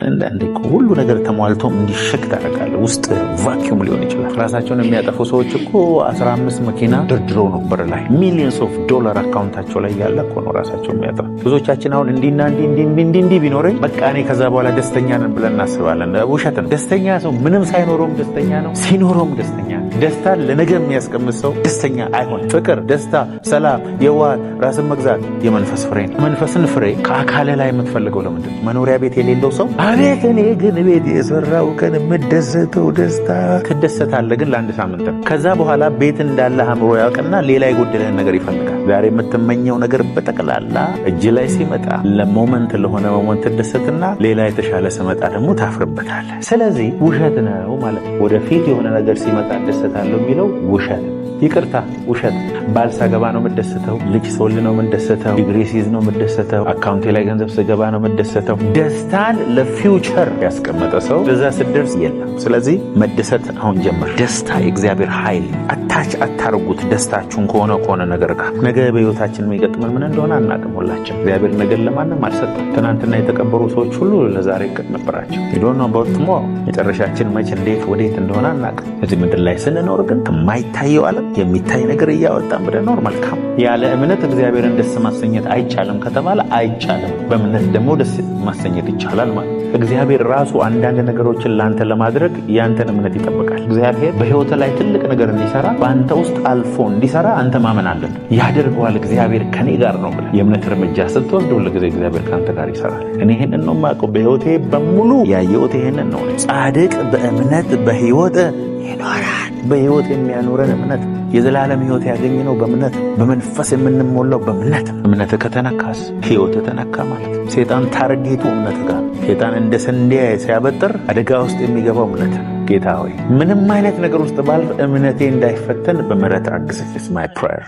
አንዳንዴ ሁሉ ነገር ተሟልቶም እንዲሸክ ታደርጋለህ። ውስጥ ቫኪዩም ሊሆን ይችላል። ራሳቸውን የሚያጠፉ ሰዎች እኮ 15 መኪና ድርድረው ነው በር ላይ ሚሊየንስ ኦፍ ዶላር አካውንታቸው ላይ ያለ እኮ ነው ራሳቸው የሚያጠፉ። ብዙዎቻችን አሁን እንዲና እንዲ ቢኖረኝ በቃ እኔ ከዛ በኋላ ደስተኛ ነን ብለን እናስባለን። ውሸት ነው። ደስተኛ ሰው ምንም ሳይኖረውም ደስተኛ ነው፣ ሲኖረውም ደስተኛ ነው። ደስታ ለነገ የሚያስቀምጥ ሰው ደስተኛ አይሆን። ፍቅር፣ ደስታ፣ ሰላም፣ የዋህ ራስን መግዛት የመንፈስ ፍሬ ነው። መንፈስን ፍሬ ከአካለ ላይ የምትፈልገው ለምንድን ነው? መኖሪያ ቤት የሌለው ሰው አቤት እኔ ግን ቤት የሰራው ቀን የምደሰተው ደስታ ትደሰታለህ፣ ግን ለአንድ ሳምንት ነው። ከዛ በኋላ ቤት እንዳለ አእምሮ ያውቅና ሌላ የጎደለህን ነገር ይፈልጋል። ዛሬ የምትመኘው ነገር በጠቅላላ እጅ ላይ ሲመጣ ለሞመንት ለሆነ ሞመንት ትደሰትና ሌላ የተሻለ ሲመጣ ደግሞ ታፍርበታለህ። ስለዚህ ውሸት ነው ማለት ነው። ወደፊት የሆነ ነገር ሲመጣ እደሰታለሁ የሚለው ውሸት ነው። ይቅርታ ውሸት። ባል ሳገባ ነው የምደሰተው፣ ልጅ ስወልድ ነው የምደሰተው፣ ዲግሪ ሲይዝ ነው የምደሰተው፣ አካውንቴ ላይ ገንዘብ ስገባ ነው የምደሰተው። ደስታን ለፊውቸር ያስቀመጠ ሰው ለዛ ስደርስ የለም። ስለዚህ መደሰት አሁን ጀምር። ደስታ የእግዚአብሔር ኃይል። አታች አታርጉት ደስታችሁን ከሆነ ነገር ጋር። ነገ በህይወታችን የሚገጥመን ምን እንደሆነ አናውቅም። ሁላችን እግዚአብሔር ነገር ለማንም አልሰጠም። ትናንትና የተቀበሩ ሰዎች ሁሉ ለዛሬ እቅድ ነበራቸው። ዶኖ በወጥሞ መጨረሻችን መች እንዴት ወዴት እንደሆነ አናውቅም። እዚህ ምድር ላይ ስንኖር ግን ከማይታየው ዓለም የሚታይ ነገር እያወጣን ብንኖር መልካም። ያለ እምነት እግዚአብሔርን ደስ ማሰኘት አይቻልም ከተባለ አይቻልም። በእምነት ደግሞ ደስ ማሰኘት ይቻላል ማለት። እግዚአብሔር ራሱ አንዳንድ ነገሮችን ለአንተ ለማድረግ ያንተን እምነት ይጠብቃል። እግዚአብሔር በህይወት ላይ ትልቅ ነገር እንዲሰራ በአንተ ውስጥ አልፎ እንዲሰራ አንተ ማመን አለብህ። ያደርገዋል እግዚአብሔር ከኔ ጋር ነው ብለህ የእምነት እርምጃ ስትወስድ ሁሉ ጊዜ እግዚአብሔር ከአንተ ጋር ይሰራል። እኔ ይህንን ነው የማውቀው። በህይወቴ በሙሉ ያየሁት ይህንን ነው። ጻድቅ በእምነት በህይወት ይኖራል። በህይወት የሚያኖረን እምነት፣ የዘላለም ህይወት ያገኘነው በእምነት፣ በመንፈስ የምንሞላው በእምነት። እምነት ከተነካስ ህይወት ተነካ ማለት። ሴጣን ታርጌቱ እምነት ጋር። ሴጣን እንደ ስንዴ ሲያበጥር አደጋ ውስጥ የሚገባው እምነት። ጌታ ሆይ ምንም አይነት ነገር ውስጥ ባልፍ እምነቴ እንዳይፈተን በምህረት አግዘኝ። ኢትስ ማይ ፕሬየር።